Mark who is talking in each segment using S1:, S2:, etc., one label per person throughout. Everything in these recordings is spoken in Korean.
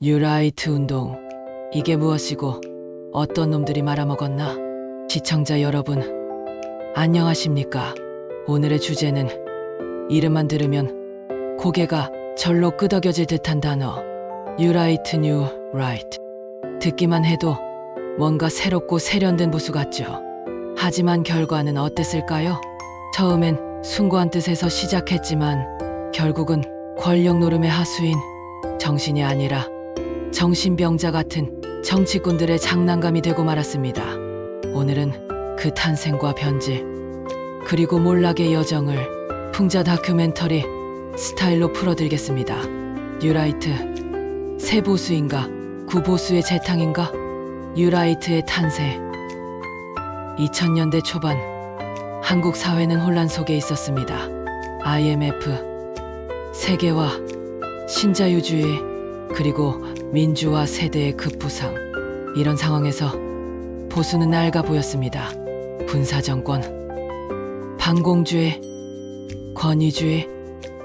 S1: 뉴라이트 운동. 이게 무엇이고 어떤 놈들이 말아먹었나? 시청자 여러분, 안녕하십니까? 오늘의 주제는 이름만 들으면 고개가 절로 끄덕여질 듯한 단어. 뉴라이트, 뉴라이트. 듣기만 해도 뭔가 새롭고 세련된 보수 같죠? 하지만 결과는 어땠을까요? 처음엔 숭고한 뜻에서 시작했지만 결국은 권력 노름의 하수인, 정신이 아니라 정신병자 같은 정치꾼들의 장난감이 되고 말았습니다. 오늘은 그 탄생과 변질, 그리고 몰락의 여정을 풍자 다큐멘터리 스타일로 풀어드리겠습니다. 뉴라이트, 새 보수인가, 구보수의 재탕인가? 뉴라이트의 탄생. 2000년대 초반, 한국 사회는 혼란 속에 있었습니다. IMF, 세계화, 신자유주의, 그리고 민주화 세대의 급부상. 이런 상황에서 보수는 낡아 보였습니다. 군사정권, 반공주의, 권위주의,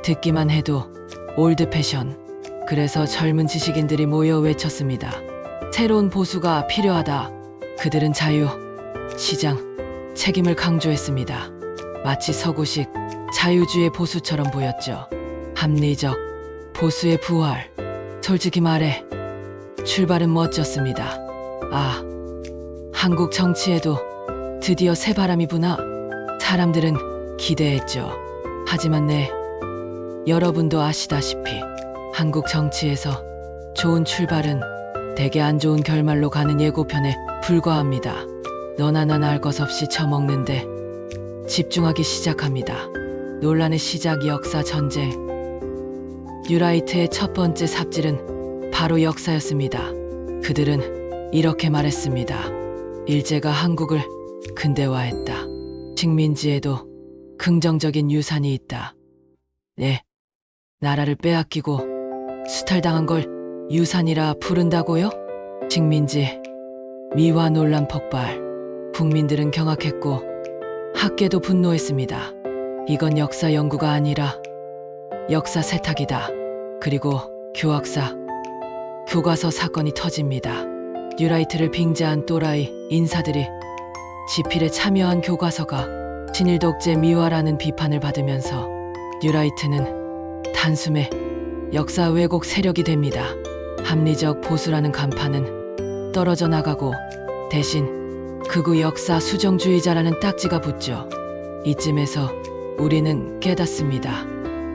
S1: 듣기만 해도 올드 패션. 그래서 젊은 지식인들이 모여 외쳤습니다. 새로운 보수가 필요하다. 그들은 자유, 시장, 책임을 강조했습니다. 마치 서구식 자유주의 보수처럼 보였죠. 합리적 보수의 부활. 솔직히 말해 출발은 멋졌습니다. 아, 한국 정치에도 드디어 새 바람이 부나? 사람들은 기대했죠. 하지만 여러분도 아시다시피 한국 정치에서 좋은 출발은 대개 안 좋은 결말로 가는 예고편에 불과합니다. 너나 나나 알 것 없이 처먹는데 집중하기 시작합니다. 논란의 시작, 역사, 전쟁. 뉴라이트의 첫 번째 삽질은 바로 역사였습니다. 그들은 이렇게 말했습니다. 일제가 한국을 근대화했다. 식민지에도 긍정적인 유산이 있다. 네, 나라를 빼앗기고 수탈당한 걸 유산이라 부른다고요? 식민지, 미화 논란 폭발. 국민들은 경악했고 학계도 분노했습니다. 이건 역사 연구가 아니라 역사 세탁이다. 그리고 교학사, 교과서 사건이 터집니다. 뉴라이트를 빙자한 또라이 인사들이 지필에 참여한 교과서가 친일 독재 미화라는 비판을 받으면서 뉴라이트는 단숨에 역사 왜곡 세력이 됩니다. 합리적 보수라는 간판은 떨어져 나가고 대신 극우 역사 수정주의자라는 딱지가 붙죠. 이쯤에서 우리는 깨닫습니다.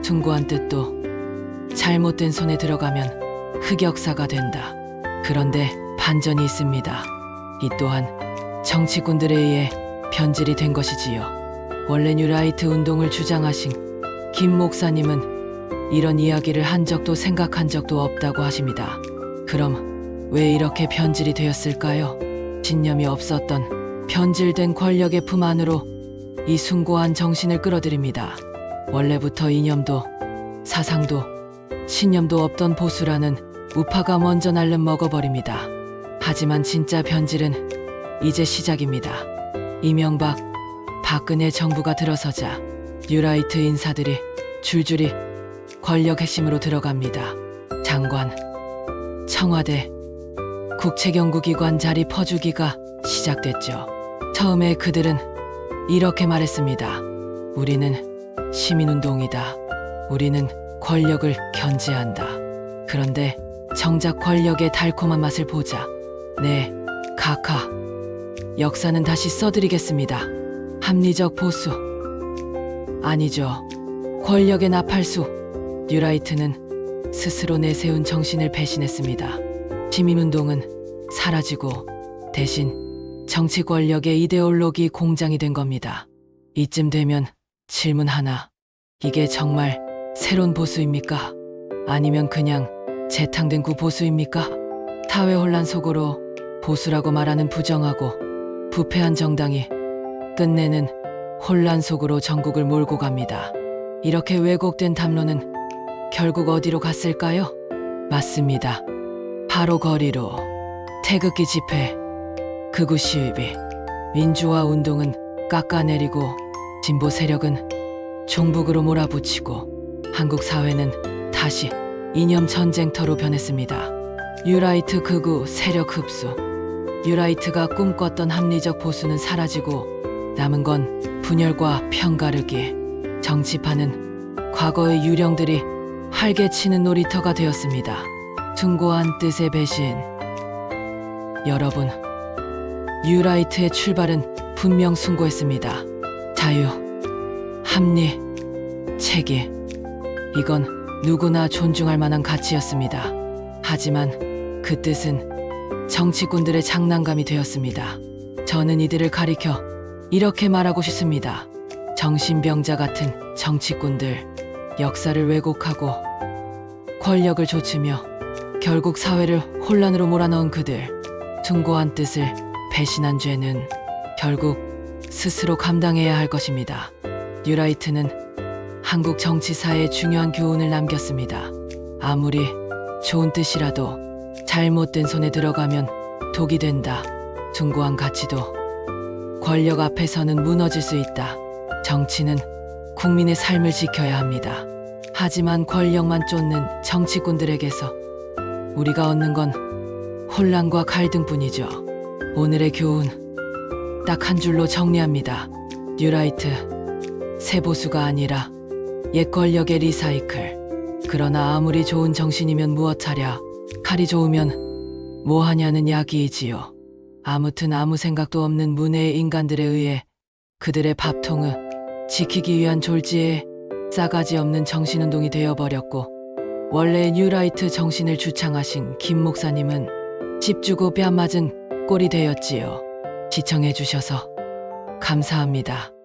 S1: 숭고한 뜻도 잘못된 손에 들어가면 흑역사가 된다. 그런데 반전이 있습니다. 이 또한 정치꾼들에 의해 변질이 된 것이지요. 원래 뉴라이트 운동을 주장하신 김 목사님은 이런 이야기를 한 적도 생각한 적도 없다고 하십니다. 그럼 왜 이렇게 변질이 되었을까요? 신념이 없었던 변질된 권력의 품 안으로 이 숭고한 정신을 끌어들입니다. 원래부터 이념도 사상도 신념도 없던 보수라는 우파가 먼저 날름 먹어버립니다. 하지만 진짜 변질은 이제 시작입니다. 이명박, 박근혜 정부가 들어서자 뉴라이트 인사들이 줄줄이 권력 핵심으로 들어갑니다. 장관, 청와대, 국책연구기관 자리 퍼주기가 시작됐죠. 처음에 그들은 이렇게 말했습니다. 우리는 시민운동이다. 우리는 권력을 견제한다. 그런데 정작 권력의 달콤한 맛을 보자. 네, 카카. 역사는 다시 써드리겠습니다. 합리적 보수. 아니죠. 권력의 나팔수. 뉴라이트는 스스로 내세운 정신을 배신했습니다. 시민운동은 사라지고 대신 정치 권력의 이데올로기 공장이 된 겁니다. 이쯤 되면 질문 하나. 이게 정말 새로운 보수입니까? 아니면 그냥 재탕된 구보수입니까? 사회 혼란 속으로 보수라고 말하는 부정하고 부패한 정당이 끝내는 혼란 속으로 전국을 몰고 갑니다. 이렇게 왜곡된 담론은 결국 어디로 갔을까요? 맞습니다. 바로 거리로. 태극기 집회, 극우 시위비, 민주화 운동은 깎아내리고 진보 세력은 종북으로 몰아붙이고 한국 사회는 다시 이념 전쟁터로 변했습니다. 뉴라이트 극우 세력 흡수. 뉴라이트가 꿈꿨던 합리적 보수는 사라지고 남은 건 분열과 편가르기. 정치판은 과거의 유령들이 활개치는 놀이터가 되었습니다. 숭고한 뜻의 배신. 여러분, 뉴라이트의 출발은 분명 숭고했습니다. 자유, 합리, 체계. 이건 누구나 존중할 만한 가치였습니다. 하지만 그 뜻은 정치꾼들의 장난감이 되었습니다. 저는 이들을 가리켜 이렇게 말하고 싶습니다. 정신병자 같은 정치꾼들, 역사를 왜곡하고 권력을 좇으며 결국 사회를 혼란으로 몰아넣은 그들, 숭고한 뜻을 배신한 죄는 결국 스스로 감당해야 할 것입니다. 뉴라이트는 한국 정치사에 중요한 교훈을 남겼습니다. 아무리 좋은 뜻이라도 잘못된 손에 들어가면 독이 된다. 숭고한 가치도 권력 앞에서는 무너질 수 있다. 정치는 국민의 삶을 지켜야 합니다. 하지만 권력만 쫓는 정치꾼들에게서 우리가 얻는 건 혼란과 갈등뿐이죠. 오늘의 교훈 딱 한 줄로 정리합니다. 뉴라이트, 새 보수가 아니라 옛 권력의 리사이클. 그러나 아무리 좋은 정신이면 무엇하랴. 칼이 좋으면 뭐하냐는 이야기이지요. 아무튼 아무 생각도 없는 문외의 인간들에 의해 그들의 밥통을 지키기 위한 졸지에 싸가지 없는 정신운동이 되어버렸고, 원래 뉴라이트 정신을 주창하신 김 목사님은 집 주고 뺨 맞은 꼴이 되었지요. 시청해주셔서 감사합니다.